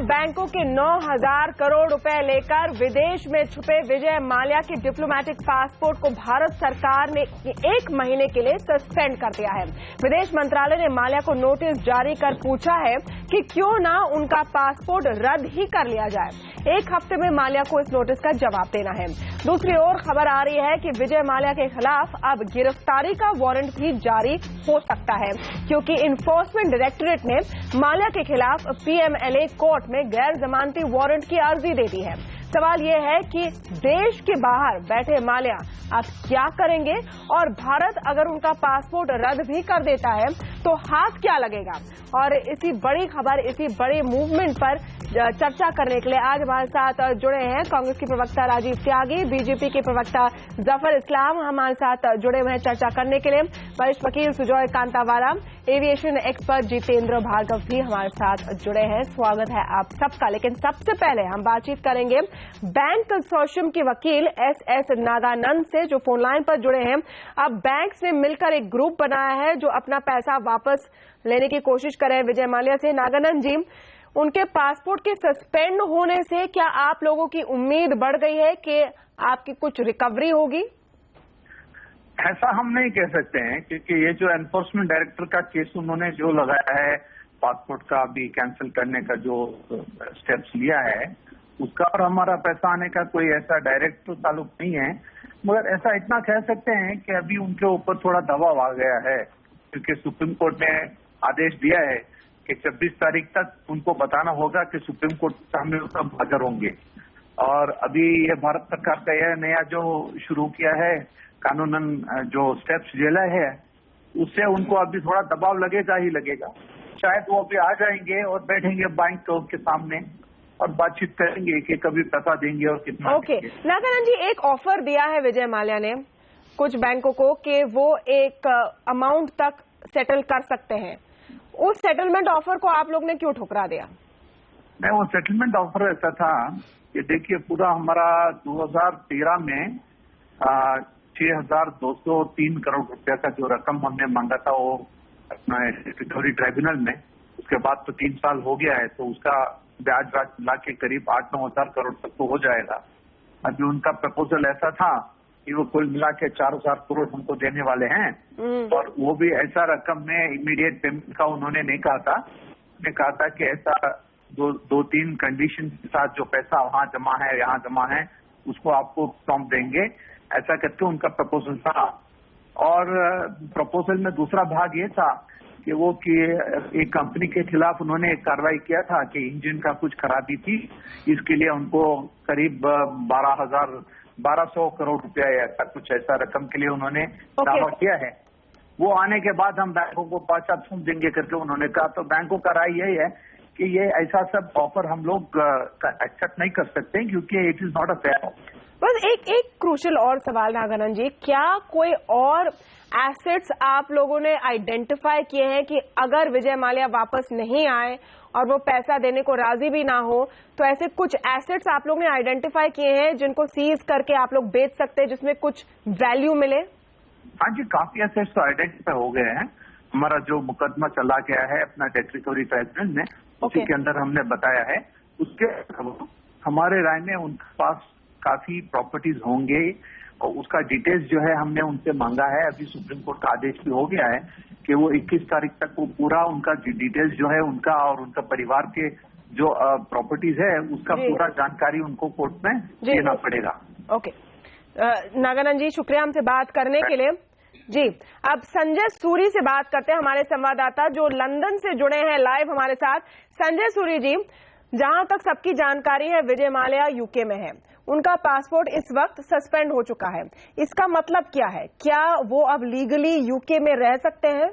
बैंकों के 9,000 करोड़ रुपए लेकर विदेश में छुपे विजय माल्या के डिप्लोमेटिक पासपोर्ट को भारत सरकार ने 1 महीने के लिए सस्पेंड कर दिया है। विदेश मंत्रालय ने माल्या को नोटिस जारी कर पूछा है कि क्यों ना उनका पासपोर्ट रद्द ही कर लिया जाए। 1 हफ्ते में माल्या को इस नोटिस का जवाब देना है। दूसरी ओर खबर आ रही है कि विजय माल्या के खिलाफ अब गिरफ्तारी का वारंट भी जारी हो सकता है, क्योंकि इन्फोर्समेंट डायरेक्टरेट ने माल्या के खिलाफ पीएमएलए कोर्ट में गैर जमानती वारंट की अर्जी दे दी है। सवाल यह है कि देश के बाहर बैठे माल्या अब क्या करेंगे और भारत अगर उनका पासपोर्ट रद्द भी कर देता है तो हाथ क्या लगेगा। और इसी बड़ी खबर, इसी बड़े मूवमेंट पर चर्चा करने के लिए आज हमारे साथ जुड़े हैं कांग्रेस के प्रवक्ता राजीव त्यागी, बीजेपी के प्रवक्ता जफर इस्लाम हमारे साथ जुड़े हुए हैं चर्चा करने के लिए, वरिष्ठ वकील सुजॉय कांतावाला, एविएशन एक्सपर्ट जितेंद्र भार्गव भी हमारे साथ जुड़े हैं। स्वागत है आप सबका। लेकिन सबसे पहले हम बातचीत करेंगे बैंक कंसोर्शियम के वकील एस नागानंद से, जो फोन लाइन पर जुड़े हैं। अब बैंक्स ने मिलकर एक ग्रुप बनाया है जो अपना पैसा वापस लेने की कोशिश कर रहे हैं विजय माल्या से। नागानंद जी, उनके पासपोर्ट के सस्पेंड होने से क्या आप लोगों की उम्मीद बढ़ गई है कि आपकी कुछ रिकवरी होगी? ऐसा हम नहीं कह सकते हैं, क्योंकि ये जो एनफोर्समेंट डायरेक्टर का केस उन्होंने जो लगाया है, पासपोर्ट का भी कैंसिल करने का जो स्टेप्स लिया है, उसका और हमारा पैसा आने का कोई ऐसा डायरेक्ट ताल्लुक नहीं है। मगर ऐसा इतना कह सकते हैं कि अभी उनके ऊपर थोड़ा दबाव आ गया है, क्योंकि सुप्रीम कोर्ट ने आदेश दिया है कि 26 तारीख तक उनको बताना होगा कि सुप्रीम कोर्ट के सामने वो कब हाजिर होंगे। और अभी ये भारत सरकार का यह नया जो शुरू किया है कानूनन जो स्टेप्स जेला है, उससे उनको अभी थोड़ा दबाव लगेगा ही लगेगा। शायद वो अभी आ जाएंगे और बैठेंगे बैंक के सामने और बातचीत करेंगे कि कभी पैसा देंगे और कितना। ओके, नागानंद जी, एक ऑफर दिया है विजय माल्या ने कुछ बैंकों को कि वो एक अमाउंट तक सेटल कर सकते हैं। उस सेटलमेंट ऑफर को आप लोग ने क्यों ठुकरा दिया? नहीं, वो सेटलमेंट ऑफर ऐसा था कि देखिए, पूरा हमारा 2013 में 6,203 करोड़ रुपया का जो रकम हमने मांगा था वो अपना रिकवरी ट्राइब्यूनल में, उसके बाद तो 3 साल हो गया है, तो उसका ब्याज मिला के करीब 8-9 हजार करोड़ तक तो हो जाएगा। अभी उनका प्रपोजल ऐसा था कि वो कुल मिला के 4,000 करोड़ हमको देने वाले हैं, और वो भी ऐसा रकम में इमीडिएट पेमेंट का उन्होंने नहीं कहा था। उन्होंने कहा था कि ऐसा 2-3 कंडीशन के साथ जो पैसा वहां जमा है, यहाँ जमा है, उसको आपको प्रॉम्प्ट देंगे, ऐसा करके उनका प्रपोजल था। और प्रपोजल में दूसरा भाग ये था कि वो कि एक कंपनी के खिलाफ उन्होंने एक कार्रवाई किया था कि इंजन का कुछ खराबी थी, इसके लिए उनको करीब 1200 करोड़ रुपया या ऐसा कुछ ऐसा रकम के लिए उन्होंने दावा किया है। वो आने के बाद हम बैंकों को पैसा थूम देंगे करके उन्होंने कहा। तो बैंकों का राय यही है कि ये ऐसा सब ऑफर हम लोग एक्सेप्ट नहीं कर सकते, क्योंकि it is not a fair offer. बस एक क्रूशियल और सवाल नागानंद जी, क्या कोई और एसेट्स आप लोगों ने आइडेंटिफाई किए हैं कि अगर विजय माल्या वापस नहीं आए और वो पैसा देने को राजी भी ना हो, तो ऐसे कुछ एसेट्स आप लोग ने आइडेंटिफाई किए हैं जिनको सीज करके आप लोग बेच सकते हैं, जिसमें कुछ वैल्यू मिले? हाँ जी, काफी एसेट्स तो आइडेंटिफाई हो गए हैं। हमारा जो मुकदमा चला गया है अपना डेट रिकवरी ट्राइब्यूनल में, उसी के अंदर हमने बताया है। उसके हमारे राय में उनके पास काफी प्रॉपर्टीज होंगे और उसका डिटेल्स जो है हमने उनसे मांगा है। अभी सुप्रीम कोर्ट का आदेश भी हो गया है कि वो 21 तारीख तक वो पूरा उनका डिटेल्स जो है उनका और उनका परिवार के जो प्रॉपर्टीज है उसका पूरा जानकारी उनको कोर्ट में देना पड़ेगा। ओके, नागानंद जी, शुक्रिया हमसे बात करने के लिए। जी, अब संजय सूरी से बात करते हैं, हमारे संवाददाता जो लंदन से जुड़े हैं लाइव हमारे साथ। संजय सूरी जी, जहां तक सबकी जानकारी है विजय माल्या यूके में है, उनका पासपोर्ट इस वक्त सस्पेंड हो चुका है। इसका मतलब क्या है? क्या वो अब लीगली यूके में रह सकते हैं?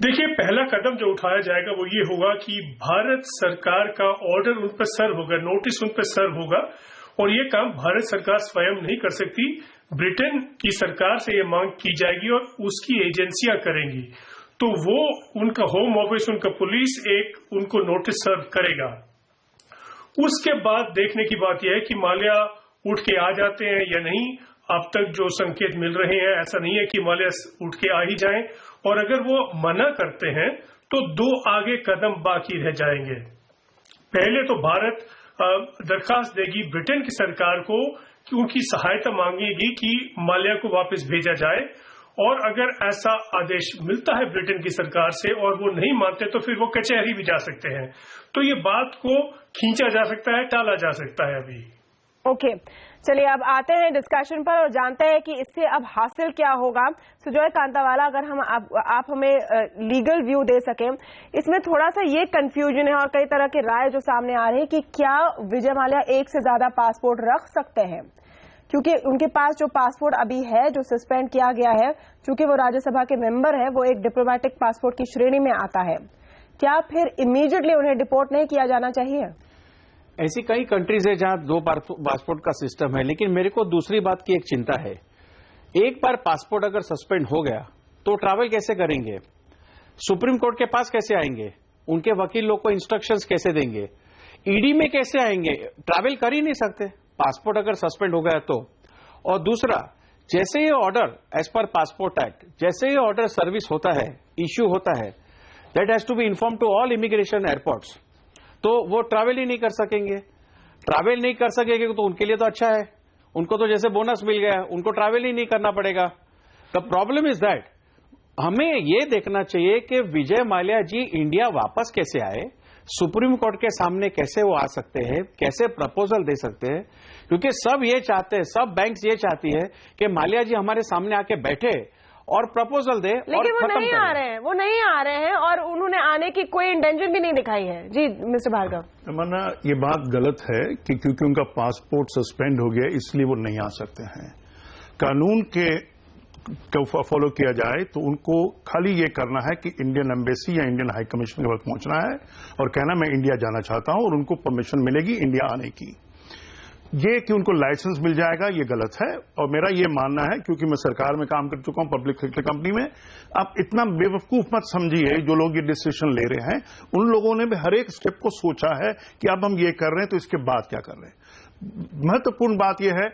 देखिए, पहला कदम जो उठाया जाएगा वो ये होगा कि भारत सरकार का ऑर्डर उन पर सर्व होगा, नोटिस उन पर सर्व होगा, और ये काम भारत सरकार स्वयं नहीं कर सकती। ब्रिटेन की सरकार से ये मांग की जाएगी और उसकी एजेंसियां करेंगी, तो वो उनका होम ऑफिस, उनका पुलिस एक उनको नोटिस सर्व करेगा। उसके बाद देखने की बात यह है कि माल्या उठ के आ जाते हैं या नहीं। अब तक जो संकेत मिल रहे हैं, ऐसा नहीं है कि माल्या उठ के आ ही जाएं, और अगर वो मना करते हैं तो 2 आगे कदम बाकी रह जाएंगे। पहले तो भारत दरखास्त देगी ब्रिटेन की सरकार को कि उनकी सहायता मांगेगी कि माल्या को वापस भेजा जाए, और अगर ऐसा आदेश मिलता है ब्रिटेन की सरकार से और वो नहीं मानते तो फिर वो कचहरी भी जा सकते हैं। तो ये बात को खींचा जा सकता है, टाला जा सकता है अभी। ओके, चलिए अब आते हैं डिस्कशन पर और जानते हैं कि इससे अब हासिल क्या होगा। सुजॉय कांतावाला, अगर हम आप हमें लीगल व्यू दे सकें, इसमें थोड़ा सा ये कंफ्यूजन है और कई तरह की राय जो सामने आ रही है कि क्या विजय माल्या एक से ज्यादा पासपोर्ट रख सकते हैं, क्योंकि उनके पास जो पासपोर्ट अभी है जो सस्पेंड किया गया है, चूंकि वो राज्यसभा के मेंबर है, वो एक डिप्लोमेटिक पासपोर्ट की श्रेणी में आता है। क्या फिर इमीडिएटली उन्हें डिपोर्ट नहीं किया जाना चाहिए? ऐसी कई कंट्रीज है जहां 2 पासपोर्ट का सिस्टम है, लेकिन मेरे को दूसरी बात की एक चिंता है। एक बार पासपोर्ट अगर सस्पेंड हो गया तो ट्रैवल कैसे करेंगे, सुप्रीम कोर्ट के पास कैसे आएंगे, उनके वकील लोग को इंस्ट्रक्शंस कैसे देंगे, ईडी में कैसे आएंगे, ट्रैवल कर ही नहीं सकते पासपोर्ट अगर सस्पेंड हो गया तो। और दूसरा, जैसे ये order as per passport act, जैसे ये ऑर्डर सर्विस होता है, इश्यू होता है, that has to be inform to all immigration airports, तो वो ट्रैवल ही नहीं कर सकेंगे। ट्रैवल नहीं कर सकेंगे तो उनके लिए तो अच्छा है, उनको तो जैसे बोनस मिल गया, उनको ट्रैवल ही नहीं करना पड़ेगा। द प्रॉब्लम इज दैट हमें ये देखना चाहिए कि विजय माल्या जी इंडिया वापस कैसे आए, सुप्रीम कोर्ट के सामने कैसे वो आ सकते हैं, कैसे प्रपोजल दे सकते हैं, क्योंकि सब ये चाहते हैं, सब बैंक्स ये चाहती है कि माल्या जी हमारे सामने आके बैठे और प्रपोजल दे, लेकिन वो नहीं आ रहे हैं, वो नहीं आ रहे हैं और उन्होंने आने की कोई इंटेंशन भी नहीं दिखाई है। जी मिस्टर भार्गव। तमन्ना, ये बात गलत है कि क्योंकि उनका पासपोर्ट सस्पेंड हो गया इसलिए वो नहीं आ सकते हैं। कानून को फॉलो किया जाए तो उनको खाली ये करना है कि इंडियन एम्बेसी या इंडियन हाई कमीशन के पास पहुंचना है और कहना मैं इंडिया जाना चाहता हूं, और उनको परमिशन मिलेगी इंडिया आने की। ये कि उनको लाइसेंस मिल जाएगा, ये गलत है। और मेरा ये मानना है, क्योंकि मैं सरकार में काम कर चुका हूं, पब्लिक सेक्टर कंपनी में, आप इतना बेवकूफ मत समझिए जो लोग ये डिसीजन ले रहे हैं। उन लोगों ने भी हर एक स्टेप को सोचा है कि अब हम ये कर रहे हैं तो इसके बाद क्या कर रहे हैं। महत्वपूर्ण बात यह है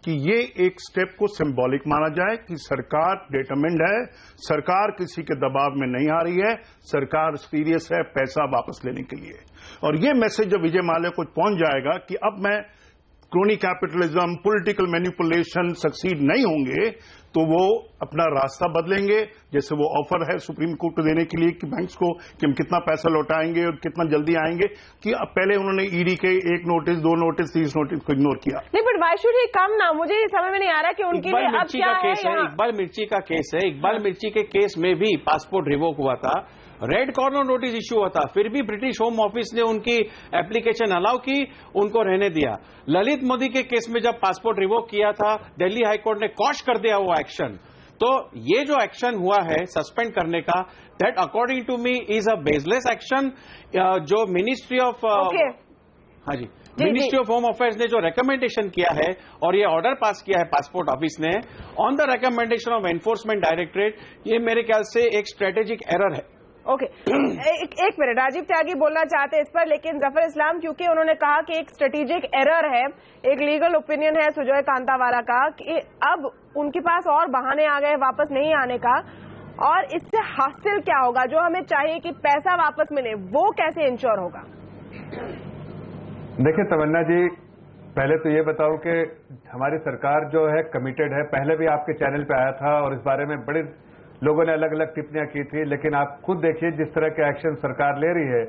कि ये एक स्टेप को सिंबॉलिक माना जाए कि सरकार डिटरमिन्ड है, सरकार किसी के दबाव में नहीं आ रही है, सरकार सीरियस है पैसा वापस लेने के लिए। और ये मैसेज जब विजय माल्या को पहुंच जाएगा कि अब मैं crony capitalism, political manipulation succeed नहीं होंगे, तो वो अपना रास्ता बदलेंगे। जैसे वो ऑफर है सुप्रीम कोर्ट को देने के लिए कि बैंक्स को कि हम कितना पैसा लौटाएंगे और कितना जल्दी आएंगे, कि अब पहले उन्होंने ईडी के 1 नोटिस, 2 नोटिस, 30 नोटिस को इग्नोर किया। नहीं, बट व्हाई शुड ही कम ना, मुझे ये समझ में नहीं आ रहा कि उनके लिए अब क्या है। इकबाल मिर्ची का केस है, इकबाल मिर्ची के केस में भी पासपोर्ट रिवोक हुआ था, रेड कॉर्नर नोटिस इश्यू हुआ था, फिर भी ब्रिटिश होम ऑफिस ने उनकी एप्लीकेशन अलाउ की, उनको रहने दिया। ललित मोदी के केस में जब पासपोर्ट रिवोक किया था, दिल्ली हाईकोर्ट ने कॉश कर दिया वो एक्शन। तो ये जो एक्शन हुआ है सस्पेंड करने का, that according to me is a baseless action. जो मिनिस्ट्री ऑफ हाँ जी, मिनिस्ट्री ऑफ होम अफेयर्स ने जो रिकमेंडेशन किया है और ये ऑर्डर पास किया है पासपोर्ट ऑफिस ने on the recommendation of enforcement directorate, ये मेरे ख्याल से एक स्ट्रेटेजिक एरर है। ओके, एक मिनट, राजीव त्यागी बोलना चाहते हैं इस पर, लेकिन जफर इस्लाम, क्योंकि उन्होंने कहा कि एक स्ट्रेटेजिक एरर है, एक लीगल ओपिनियन है सुजॉय कांतावाला का कि अब उनके पास और बहाने आ गए वापस नहीं आने का, और इससे हासिल क्या होगा? जो हमें चाहिए कि पैसा वापस मिले, वो कैसे इंश्योर होगा? देखिए तमन्ना जी, पहले तो ये बताऊं कि हमारी सरकार जो है कमिटेड है। पहले भी आपके चैनल पे आया था और इस बारे में बड़े लोगों ने अलग अलग टिप्पणियां की थी, लेकिन आप खुद देखिए जिस तरह के एक्शन सरकार ले रही है,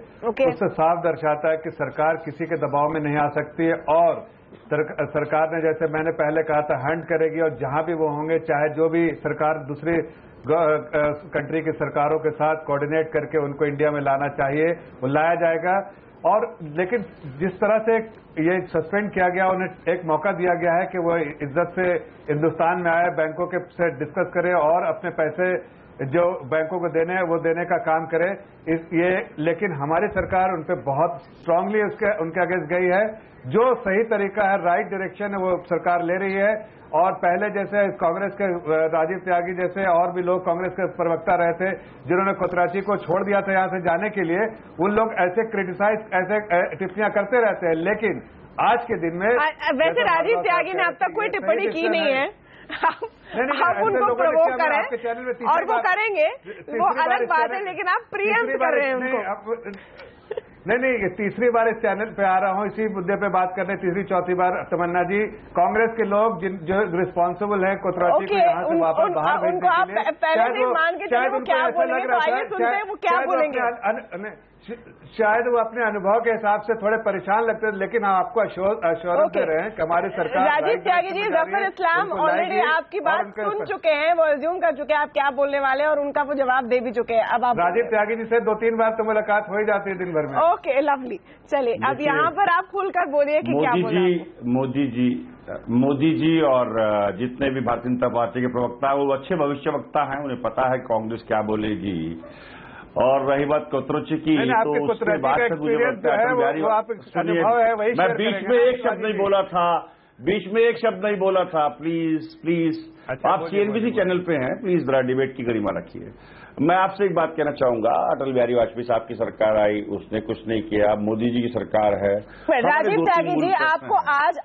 उससे साफ दर्शाता है कि सरकार किसी के दबाव में नहीं आ सकती है। और सरकार ने, जैसे मैंने पहले कहा था, हंट करेगी और जहां भी वो होंगे, चाहे जो भी सरकार दूसरी कंट्री की सरकारों के साथ कोऑर्डिनेट करके उनको इंडिया में लाना चाहिए, वो लाया जाएगा। और लेकिन जिस तरह से ये सस्पेंड किया गया, उन्हें एक मौका दिया गया है कि वो इज्जत से हिंदुस्तान में आए, बैंकों के से डिस्कस करें और अपने पैसे जो बैंकों को देने हैं वो देने का काम करे। लेकिन हमारी सरकार उन पर बहुत स्ट्रांगली उनके अगेंस्ट गई है। जो सही तरीका है, राइट डायरेक्शन है, वो सरकार ले रही है। और पहले जैसे कांग्रेस के राजीव त्यागी जैसे और भी लोग कांग्रेस के प्रवक्ता रहे थे जिन्होंने कोतराची को छोड़ दिया था यहां से जाने के लिए, उन लोग ऐसे क्रिटिसाइज, ऐसे टिप्पणियां करते रहते हैं। लेकिन आज के दिन में वैसे राजीव त्यागी ने अब तक कोई टिप्पणी की नहीं है, आप उनको प्रोवोक करें और वो करेंगे, वो अलग बात है, लेकिन आप प्रियम्प्ट कर रहे हैं उनको। नहीं, तीसरी बार इस चैनल पे आ रहा हूँ इसी मुद्दे पे बात करने, तीसरी चौथी बार। तमन्ना जी, कांग्रेस के लोग जो रिस्पॉन्सिबल हैं कोतराची को यहाँ से वापस बाहर भेजने के लिए, शायद वो अपने अनुभव के हिसाब से थोड़े परेशान लगते हैं, लेकिन हम आपको अश्योरेंस दे रहे हैं कि हमारी सरकार। राजीव त्यागी जी, जफर इस्लाम ऑलरेडी आपकी बात सुन चुके हैं, वो अज्यूम कर चुके हैं आप क्या बोलने वाले हैं और उनका वो जवाब दे भी चुके हैं। अब आप राजीव त्यागी जी से 2-3 बार तो मुलाकात हो ही जाती है दिन भर में। Okay, lovely. चलिए अब यहाँ पर आप खुलकर बोलिए कि क्या बोला। मोदी जी और जितने भी भारतीय जनता पार्टी के प्रवक्ता हैं वो अच्छे भविष्यवक्ता हैं, उन्हें पता है कांग्रेस क्या बोलेगी। और रही बात कोतरोची की, तो उसके बाद से मुझे लगता है मैं बीच में एक शब्द नहीं बोला था, प्लीज। आप सीएनबीसी चैनल पे हैं, प्लीज जरा डिबेट की गरिमा रखिए। मैं आपसे एक बात कहना चाहूंगा, अटल बिहारी वाजपेयी साहब की सरकार आई, उसने कुछ नहीं किया, अब मोदी जी की सरकार है। राजीव त्यागी जी, आपको आज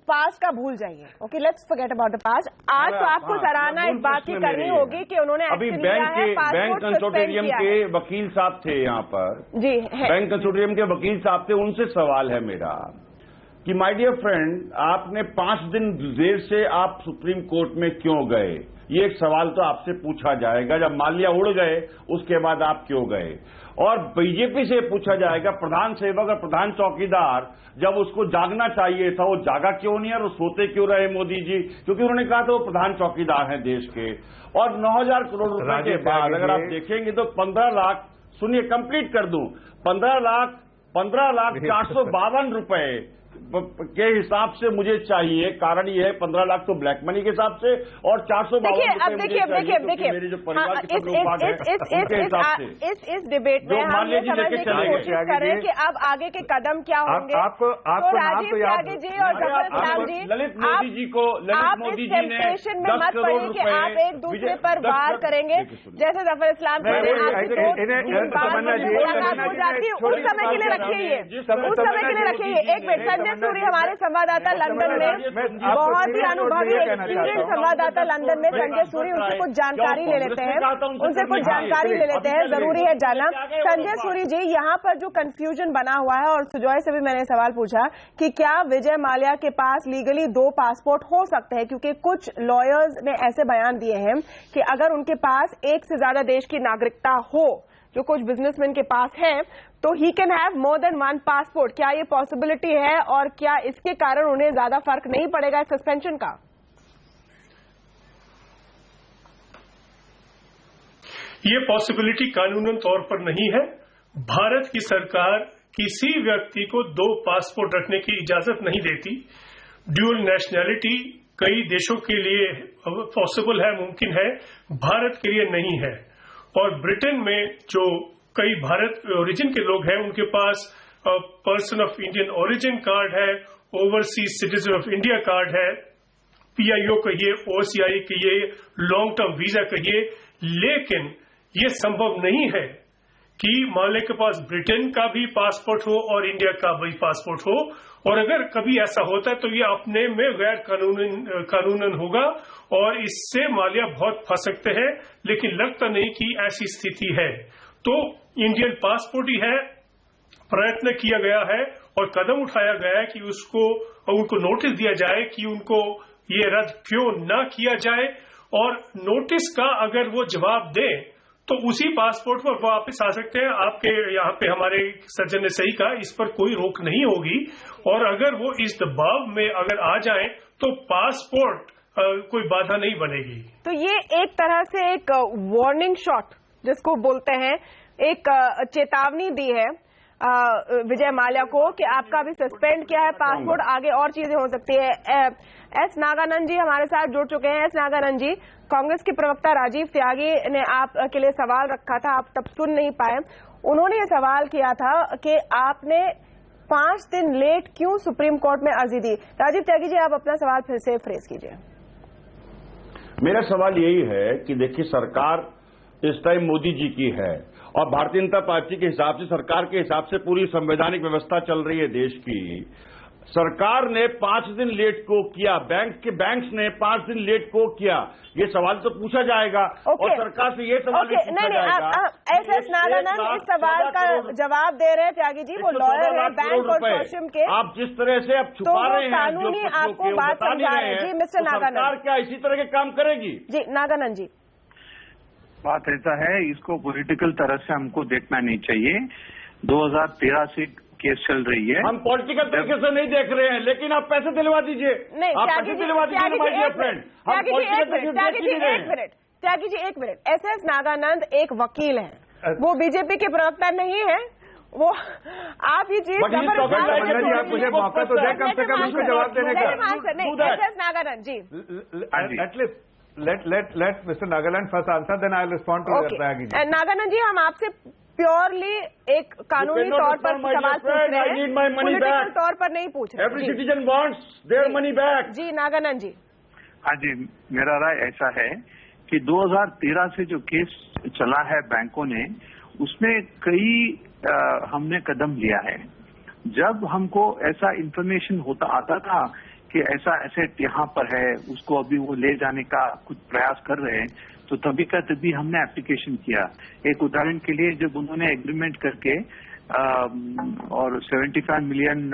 पास का भूल जाइए। Okay, let's forget about the past. आज तो आपको सराहना इस बात की करनी होगी कि उन्होंने अभी बैंक कंसोर्टियम के वकील साहब थे यहाँ पर जी, बैंक कंसोर्टियम के वकील साहब थे, उनसे सवाल है मेरा कि माय डियर फ्रेंड, आपने 5 दिन देर से आप सुप्रीम कोर्ट में क्यों गए? ये एक सवाल तो आपसे पूछा जाएगा। जब माल्या उड़ गए उसके बाद आप क्यों गए? और बीजेपी से पूछा जाएगा, प्रधान सेवक और प्रधान चौकीदार जब उसको जागना चाहिए था वो जागा क्यों नहीं और वो सोते क्यों रहे मोदी जी? क्योंकि उन्होंने कहा था वो प्रधान चौकीदार हैं देश के। और 9,000 करोड़ रुपए के बाद अगर आप देखेंगे तो 15 लाख, सुनिए कंप्लीट कर दूं, 15 लाख 452 रुपए के हिसाब से मुझे चाहिए। कारण ये है 15 लाख तो ब्लैक मनी के हिसाब से और 452 देखिए मेरे जो परिवार के लोग हैं इस डिबेट में हम ये समझने की कोशिश करें कि अब आगे के कदम क्या होंगे। आपको राजीव त्यागी जी और जफर इस्लाम जी, ललित मोदी जी को, आप इस टेम्पटेशन में मत पड़िए कि आप एक दूसरे पर वार करेंगे। जैसे जफर इस्लाम हो जाती है, उस समय के लिए रखिए, उस समय के लिए रखिए। एक मिनट, संजय सूरी हमारे संवाददाता लंदन में, बहुत ही अनुभवी एक्सपीरियंस संवाददाता लंदन में, संजय सूरी, उनसे कुछ जानकारी ले लेते हैं, जरूरी है जानना। संजय सूरी जी, यहाँ पर जो कंफ्यूजन बना हुआ है, और सुजॉय से भी मैंने सवाल पूछा कि क्या विजय माल्या के पास लीगली 2 पासपोर्ट हो सकते हैं, क्योंकि कुछ लॉयर्स ने ऐसे बयान दिए हैं कि अगर उनके पास एक से ज्यादा देश की नागरिकता हो, जो कुछ बिजनेसमैन के पास है, तो he can have more than 1 passport. क्या ये पॉसिबिलिटी है और क्या इसके कारण उन्हें ज्यादा फर्क नहीं पड़ेगा सस्पेंशन का? ये पॉसिबिलिटी कानूनन तौर पर नहीं है। भारत की सरकार किसी व्यक्ति को 2 पासपोर्ट रखने की इजाजत नहीं देती। ड्यूअल नेशनैलिटी कई देशों के लिए पॉसिबल है, मुमकिन है, भारत के लिए नहीं है। और ब्रिटेन में जो कई भारत ओरिजिन के लोग हैं, उनके पास person of Indian origin card है, overseas citizen of India card है, पीआईओ कहिए, ओसीआई कहिए, लॉन्ग टर्म वीजा कहिए। लेकिन ये संभव नहीं है कि माले के पास ब्रिटेन का भी पासपोर्ट हो और इंडिया का भी पासपोर्ट हो। और अगर कभी ऐसा होता है तो ये अपने में गैर कानूनन होगा और इससे माल्या बहुत फंस सकते हैं। लेकिन लगता नहीं कि ऐसी स्थिति है। तो इंडियन पासपोर्ट ही है, प्रयत्न किया गया है और कदम उठाया गया है कि उनको नोटिस दिया जाए कि उनको ये रद्द क्यों ना किया जाए। और नोटिस का अगर वो जवाब दें तो उसी पासपोर्ट पर वापस आ सकते हैं। आपके यहाँ पे हमारे सज्जन ने सही कहा, इस पर कोई रोक नहीं होगी। और अगर वो इस दबाव में अगर आ जाएं तो पासपोर्ट कोई बाधा नहीं बनेगी। तो ये एक तरह से एक वार्निंग शॉट जिसको बोलते हैं, एक चेतावनी दी है विजय माल्या को कि आपका भी सस्पेंड किया है पासपोर्ट, आगे और चीजें हो सकती है। एस नागानंद जी हमारे साथ जुड़ चुके हैं। एस नागानंद जी, कांग्रेस के प्रवक्ता राजीव त्यागी ने आपके लिए सवाल रखा था, आप तब सुन नहीं पाए। उन्होंने ये सवाल किया था कि आपने 5 दिन लेट क्यों सुप्रीम कोर्ट में अर्जी दी। राजीव त्यागी जी, आप अपना सवाल फिर से फ्रेज कीजिए। मेरा सवाल यही है कि देखिए, सरकार इस टाइम मोदी जी की है और भारतीय जनता पार्टी के हिसाब से, सरकार के हिसाब से पूरी संवैधानिक व्यवस्था चल रही है देश की। सरकार ने 5 दिन लेट को किया, बैंक्स ने 5 दिन लेट को किया, ये सवाल तो पूछा जाएगा। और सरकार से ये सवाल भी पूछा जाएगा। एस नागानंद इस सवाल का जवाब दे रहे हैं त्यागी जी, वो लॉयर है बैंक कंसोर्शियम के। आप जिस तरह से अब छुपा रहे हैं, कानूनी आपको बात समझा रहे हैं जी मिस्टर नागानंद, सरकार क्या इसी तरह के काम करेगी? जी नागानंद जी, बात ऐसा है, इसको पॉलिटिकल तरह से हमको देखना नहीं चाहिए। 2013 से केस चल रही है, हम पॉलिटिकल तरीके से नहीं देख रहे हैं, लेकिन आप पैसे दिलवा दीजिए। नहीं आप पैसे दिलवा दीजिए my dear friend. Tyagi ji एक मिनट, एस नागानंद एक वकील हैं, वो बीजेपी के प्रवक्ता नहीं है, वो आप ये चीज आप मुझे मौका तो दे कम से कम उसको जवाब देने का। S Naganand ji, let Mr. Nagaland first answer, then I'll respond to Tyagi ji. Nagananda ji, हम आपसे प्योरली एक कानूनी तौर पर सवाल पूछ रहे हैं, पॉलिटिकल तौर पर नहीं पूछ रहे। Every citizen wants their money back. जी नागानंद जी, हाँ जी, मेरा राय ऐसा है कि 2013 से जो केस चला है बैंकों ने, उसमें कई हमने कदम लिया है। जब हमको ऐसा इंफॉर्मेशन आता था कि ऐसा एसेट यहाँ पर है, उसको अभी वो ले जाने का कुछ प्रयास कर रहे हैं, तो तभी का तभी हमने एप्लीकेशन किया। एक उदाहरण के लिए, जब उन्होंने एग्रीमेंट करके और $75 मिलियन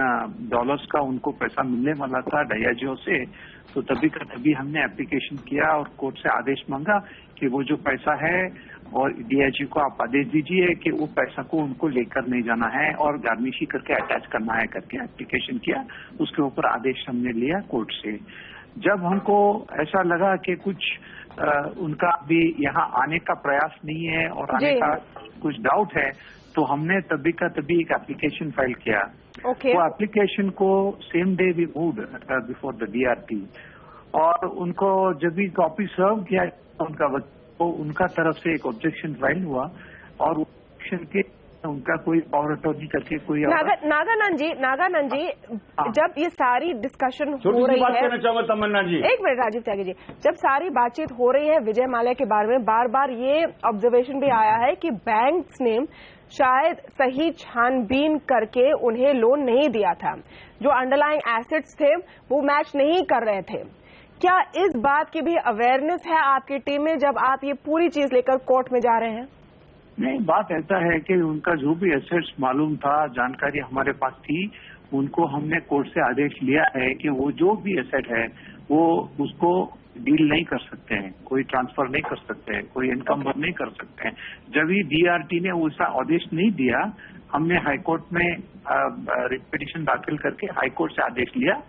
का उनको पैसा मिलने वाला था डायाजियो से, तो तभी का तभी हमने एप्लीकेशन किया और कोर्ट से आदेश मांगा कि वो जो पैसा है, और डीआईजी को आप आदेश दीजिए कि वो पैसा को उनको लेकर नहीं जाना है और गार्निशी करके अटैच करना है करके एप्लीकेशन किया। उसके ऊपर आदेश हमने लिया कोर्ट से। जब हमको ऐसा लगा कि कुछ उनका भी यहाँ आने का प्रयास नहीं है और आने का कुछ डाउट है, तो हमने तभी का तभी एक एप्लीकेशन फाइल किया। वो एप्लीकेशन को same day we moved before the DRT, और उनको जब भी कॉपी सर्व किया उनका, तो उनका तरफ से एक ऑब्जेक्शन फाइल हुआ, और ऑब्जेक्शन के उनका कोई पावर अटॉर्नी करके कोई नागानंद जी, जब ये सारी डिस्कशन हो रही है, कहना चाहूंगा तमन्ना जी, एक मिनट राजीव त्यागी जी, जब सारी बातचीत हो रही है विजय माल्या के बारे में, बार बार ये ऑब्जर्वेशन भी आया है कि बैंक्स ने शायद सही छानबीन करके उन्हें लोन नहीं दिया था, जो अंडरलाइंग एसेट्स थे वो मैच नहीं कर रहे थे। क्या इस बात की भी अवेयरनेस है आपकी टीम में जब आप ये पूरी चीज लेकर कोर्ट में जा रहे हैं? नहीं, बात ऐसा है कि उनका जो भी एसेट्स मालूम था, जानकारी हमारे पास थी, उनको हमने कोर्ट से आदेश लिया है कि वो जो भी एसेट है वो उसको डील नहीं कर सकते हैं, कोई ट्रांसफर नहीं कर सकते हैं, कोई इनकम्बर नहीं कर सकते हैं। जब ही डीआरटी ने उसका आदेश नहीं दिया, हमने हाईकोर्ट में रिट पिटीशन दाखिल करके हाईकोर्ट से आदेश लिया।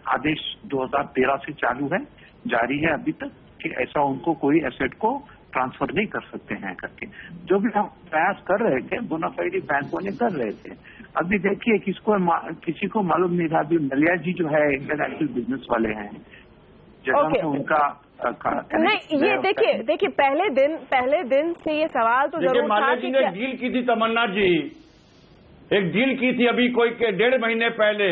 आदेश 2013 से चालू है, जारी है अभी तक, कि ऐसा उनको कोई एसेट को ट्रांसफर नहीं कर सकते हैं करके। जो भी हम प्रयास कर रहे थे, बोनाफाइड बैंकों ने कर रहे थे। अभी देखिए, किसी को मालूम नहीं था। अभी मलिया जी जो है इंटरनेशनल बिजनेस वाले हैं, जगह में उनका नहीं, ये देखिए पहले दिन से ये सवाल तो जरूर था कि ने डील की थी तमन्ना जी, एक डील की थी अभी कोई 1.5 महीने पहले,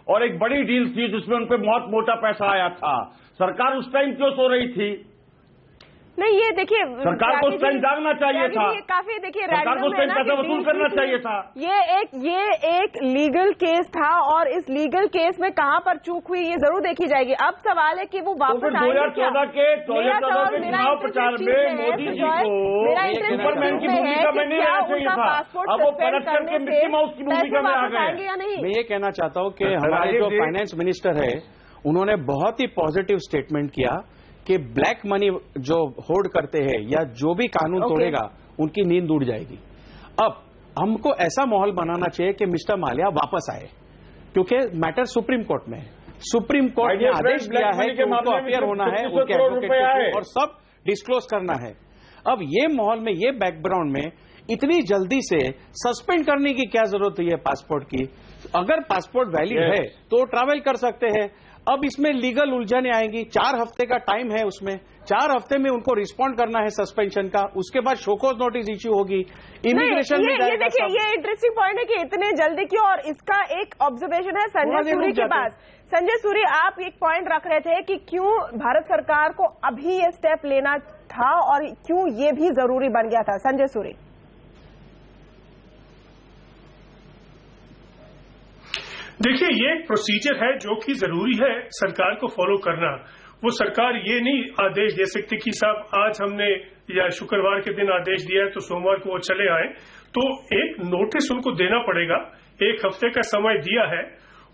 और एक बड़ी डील थी जिसमें उन पे बहुत मोटा पैसा आया था। सरकार उस टाइम क्यों सो रही थी? नहीं, ये देखिए, सरकार को उस टाइम जागना चाहिए था। काफी देखिए, सरकार को उस टाइम पैसा वसूल करना चाहिए था। ये एक लीगल केस था, और इस लीगल केस में कहां पर चूक हुई ये जरूर देखी जाएगी। अब सवाल है कि वो वापस आएंगे क्या? 2014 के चुनाव प्रचार में मोदी जी को सुपरमैन की भूमिका में नहीं रहना चाहिए था। अब वो पलट करके मिक्की माउस की भूमिका में आ गए। मैं ये कहना चाहता हूँ कि हमारे जो फाइनेंस मिनिस्टर है, उन्होंने बहुत ही पॉजिटिव स्टेटमेंट किया कि ब्लैक मनी जो होल्ड करते हैं या जो भी कानून तोड़ेगा, उनकी नींद उड़ जाएगी। अब हमको ऐसा माहौल बनाना चाहिए कि मिस्टर माल्या वापस आए, क्योंकि मैटर सुप्रीम कोर्ट में है। सुप्रीम कोर्ट ने आदेश दिया है कि उनको अपियर होना है, उनके एडवोकेट और सब डिस्क्लोज करना है। अब ये माहौल में, ये बैकग्राउंड में इतनी जल्दी से सस्पेंड करने की क्या जरूरत है पासपोर्ट की? अगर पासपोर्ट वैलिड है तो ट्रैवल कर सकते हैं। अब इसमें लीगल उलझने आएंगी। 4 हफ्ते का टाइम है, उसमें 4 हफ्ते में उनको रिस्पॉन्ड करना है सस्पेंशन का, उसके बाद शोकॉज नोटिस इश्यू होगी, इमिग्रेशन में जाएगा। ये इंटरेस्टिंग पॉइंट है कि इतने जल्दी क्यों, और इसका एक ऑब्जर्वेशन है संजय सूरी के पास। संजय सूरी, आप एक पॉइंट रख रहे थे कि क्यों भारत सरकार को अभी ये स्टेप लेना था और क्यों ये भी जरूरी बन गया था। संजय सूरी, देखिए, ये एक प्रोसीजर है जो कि जरूरी है सरकार को फॉलो करना। वो सरकार ये नहीं आदेश दे सकती कि साहब आज हमने या शुक्रवार के दिन आदेश दिया है तो सोमवार को वो चले आए। तो एक नोटिस उनको देना पड़ेगा, 1 हफ्ते का समय दिया है,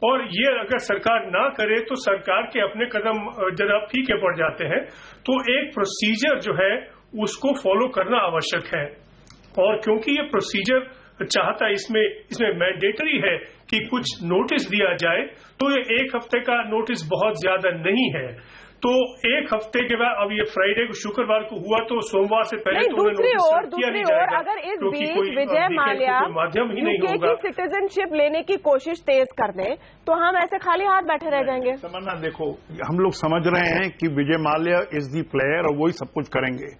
और ये अगर सरकार ना करे तो सरकार के अपने कदम जरा फीके पड़ जाते हैं। तो एक प्रोसीजर जो है उसको फॉलो करना आवश्यक है, और क्योंकि ये प्रोसीजर चाहता है, इसमें मैंडेटरी है कि कुछ नोटिस दिया जाए, तो ये 1 हफ्ते का नोटिस बहुत ज्यादा नहीं है। तो 1 हफ्ते के बाद, अब ये फ्राइडे को शुक्रवार को हुआ तो सोमवार से पहले तो दूसरी ओर अगर इस बीच विजय माल्या यूके की सिटीजनशिप लेने की कोशिश तेज कर दें तो हम ऐसे खाली हाथ बैठे रह जाएंगे। तमन्ना, देखो, हम लोग समझ रहे हैं कि Vijay Mallya is the player और वही सब कुछ करेंगे।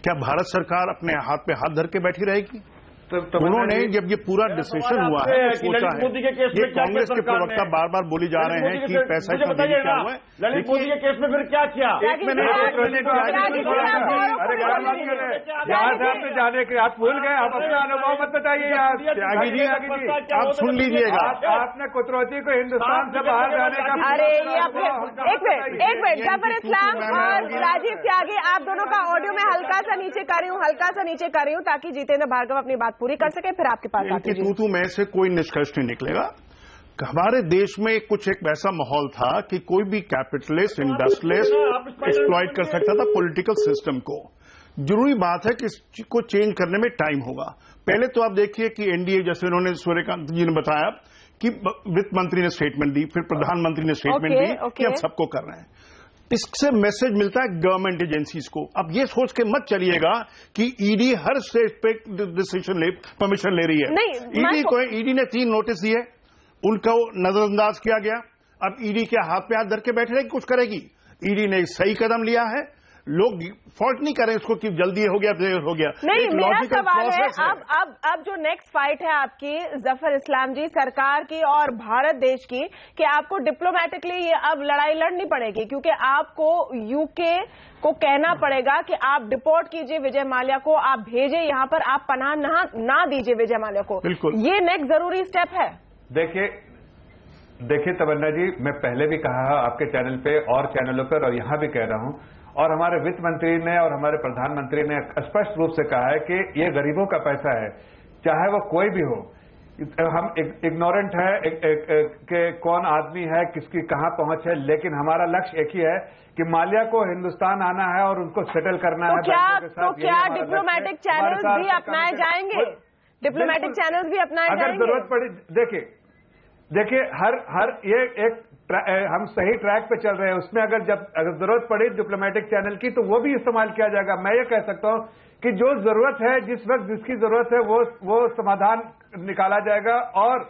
क्या भारत सरकार अपने हाथ पे हाथ धर के बैठी रहेगी? उन्होंने जब ये पूरा डिसीजन हुआ है सोचा है, ये कांग्रेस के प्रवक्ता बार बार बोली जा रहे हैं कि पैसा इसमें देरी क्या हुआ है। ललित मोदी के केस में फिर क्या किया? यहाँ से आपने जाने के आप भूल गए, आप अपना अनुभव मत बताइए। त्यागी जी, आप सुन लीजिएगा, आपने कुतरौती को हिंदुस्तान से बाहर जाने का, अरे एक मिनट जफर इस्लाम और राजीव त्यागी, आप दोनों का ऑडियो में हल्का सा नीचे कर रही हूँ ताकि जितेंद्र भार्गव अपनी बात पूरी कर सके, फिर आपके पास आते हैं। तू में से कोई निष्कर्ष नहीं निकलेगा। हमारे देश में कुछ एक वैसा माहौल था कि कोई भी कैपिटलिस्ट, इंडस्ट्रियलिस्ट एक्सप्लॉइट कर सकता था पॉलिटिकल सिस्टम को। जरूरी बात है कि इसको चेंज करने में टाइम होगा। पहले तो आप देखिए कि एनडीए, जैसे उन्होंने सूर्यकांत जी ने बताया कि वित्त मंत्री ने स्टेटमेंट दी, फिर प्रधानमंत्री ने स्टेटमेंट दी कि हम सबको कर रहे हैं। इससे मैसेज मिलता है गवर्नमेंट एजेंसीज को। अब ये सोच के मत चलिएगा कि ईडी हर स्टेज पे डिसीजन परमिशन ले रही है। ईडी ने 3 नोटिस दिए, उनको नजरअंदाज किया गया। अब ईडी के हाथ पे हाथ धर के बैठ रहे, कुछ करेगी? ईडी ने सही कदम लिया है। लोग फॉल्ट नहीं करें इसको कि जल्दी हो गया, देर हो गया। नहीं, मेरा सवाल है अब जो नेक्स्ट फाइट है आपकी जफर इस्लाम जी, सरकार की और भारत देश की, कि आपको डिप्लोमेटिकली ये अब लड़ाई लड़नी पड़ेगी, क्योंकि आपको यूके को कहना पड़ेगा कि आप डिपोर्ट कीजिए विजय माल्या को, आप भेजिए यहाँ पर, आप पनाह ना दीजिए विजय माल्या को। ये नेक्स्ट जरूरी स्टेप है। देखिए तमन्ना जी, मैं पहले भी कहा आपके चैनल पे और चैनलों पर, और यहां भी कह रहा हूं, और हमारे वित्त मंत्री ने और हमारे प्रधानमंत्री ने स्पष्ट रूप से कहा है कि ये गरीबों का पैसा है, चाहे वो कोई भी हो। हम इग्नोरेंट है कि कौन आदमी है, किसकी कहां पहुंच है, लेकिन हमारा लक्ष्य एक ही है कि माल्या को हिंदुस्तान आना है और उनको सेटल करना है। तो क्या डिप्लोमेटिक चैनल्स भी अपनाए जाएंगे? डिप्लोमेटिक चैनल्स भी अपनाए जाएंगे? अगर जरूरत पड़ी, देखिए हर ये एक हम सही ट्रैक पे चल रहे हैं, उसमें अगर जरूरत पड़ी डिप्लोमेटिक चैनल की तो वो भी इस्तेमाल किया जाएगा। मैं ये कह सकता हूं कि जो जरूरत है, जिस वक्त जिसकी जरूरत है, वो समाधान निकाला जाएगा। और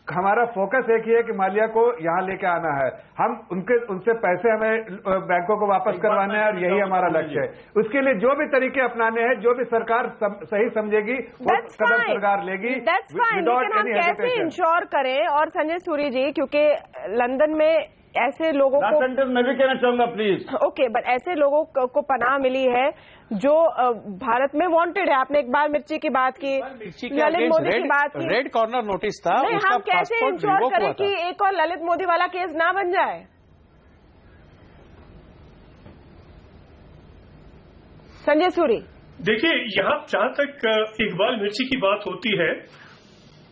हमारा फोकस एक ही है कि माल्या को यहां लेके आना है। हम उनसे पैसे हमें बैंकों को वापस करवाने हैं और यही हमारा लक्ष्य है। उसके लिए जो भी तरीके अपनाने हैं, जो भी सरकार सही समझेगी वो कदम सरकार लेगी। लेकिन हम कैसे इंश्योर करें? और संजय सूरी जी, क्योंकि लंदन में ऐसे लोगों को, मैं भी कहना चाहूंगा प्लीज, ओके, बट ऐसे लोगों को पनाह मिली है जो भारत में वांटेड है। आपने इकबाल मिर्ची की बात की, ललित मोदी की बात की, रेड कॉर्नर नोटिस था। नहीं, हम कैसे इंश्योर करें कि एक और ललित मोदी वाला केस ना बन जाए? संजय सूरी, देखिए, यहाँ जहां तक इकबाल मिर्ची की बात होती है,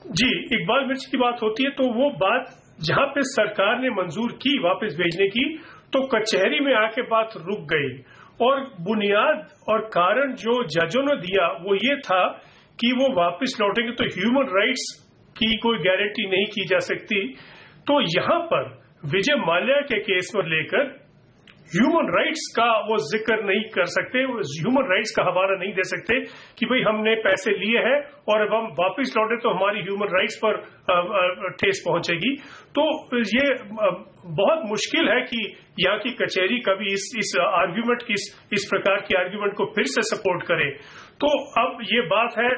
जी, इकबाल मिर्ची की बात होती है, तो वो बात जहां पे सरकार ने मंजूर की वापस भेजने की, तो कचहरी में आके बात रुक गई। और बुनियाद और कारण जो जजों ने दिया वो ये था कि वो वापस लौटेंगे तो ह्यूमन राइट्स की कोई गारंटी नहीं की जा सकती। तो यहां पर विजय माल्या के केस पर लेकर ह्यूमन राइट्स का वो जिक्र नहीं कर सकते, ह्यूमन राइट्स का हवाला नहीं दे सकते कि भाई हमने पैसे लिए हैं और अब हम वापस लौटे तो हमारी ह्यूमन राइट्स पर ठेस पहुंचेगी। तो ये बहुत मुश्किल है कि यहाँ की कचहरी कभी इस आर्ग्यूमेंट की इस प्रकार की आर्ग्यूमेंट को फिर से सपोर्ट करे। तो अब ये बात है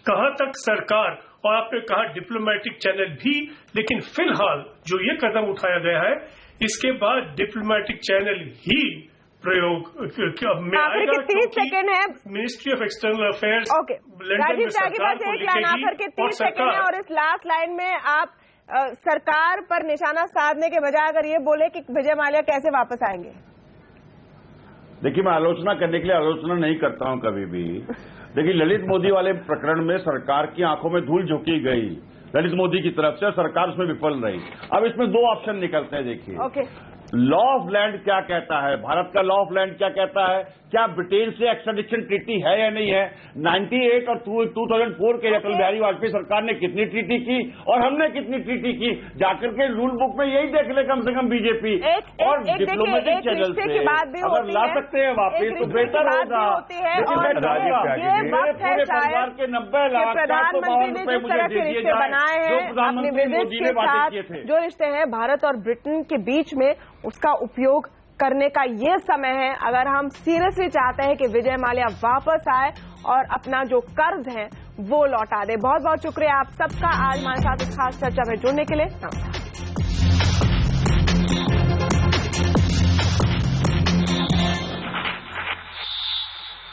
कहां तक सरकार, और आपने कहा डिप्लोमेटिक चैनल भी, लेकिन फिलहाल जो ये कदम उठाया गया है इसके बाद डिप्लोमेटिक चैनल ही प्रयोग में आएगा, क्योंकि Ministry of External Affairs Rajiv Tyagi, बस एक लाइन आखिर के 30 सेकंड है, और इस लास्ट लाइन में आप सरकार पर निशाना साधने के बजाय अगर ये बोले कि विजय माल्या कैसे वापस आएंगे? देखिए, मैं आलोचना करने के लिए आलोचना नहीं करता हूं कभी भी। देखिए, ललित मोदी वाले प्रकरण में सरकार की आंखों में धूल झोंकी गई ललित मोदी की तरफ से, और सरकार उसमें विफल रही। अब इसमें दो ऑप्शन निकलते हैं। देखिए, लॉ ऑफ लैंड क्या कहता है, भारत का लॉ ऑफ लैंड क्या कहता है, क्या ब्रिटेन से एक्सट्रेडिशन ट्रीटी है या नहीं है। 98 और 2004 के अटल बिहारी वाजपेयी सरकार ने कितनी ट्रीटी की और हमने कितनी ट्रीटी की, जाकर के रूल बुक में यही देख ले कम से कम बीजेपी। और डिप्लोमेटिक चैनल से अगर ला सकते हैं वापिस तो बेहतर होगा। मेरे पूरे परिवार के 90 लाख रुपए मुझे दे दिए जाए जो प्रधानमंत्री मोदी ने वादे किए थे। जो रिश्ते हैं भारत और ब्रिटेन के बीच में, उसका उपयोग करने का ये समय है अगर हम सीरियसली चाहते हैं कि विजय माल्या वापस आए और अपना जो कर्ज है वो लौटा दे। बहुत बहुत शुक्रिया आप सबका आज हमारे साथ इस खास चर्चा में जुड़ने के लिए। नमस्कार।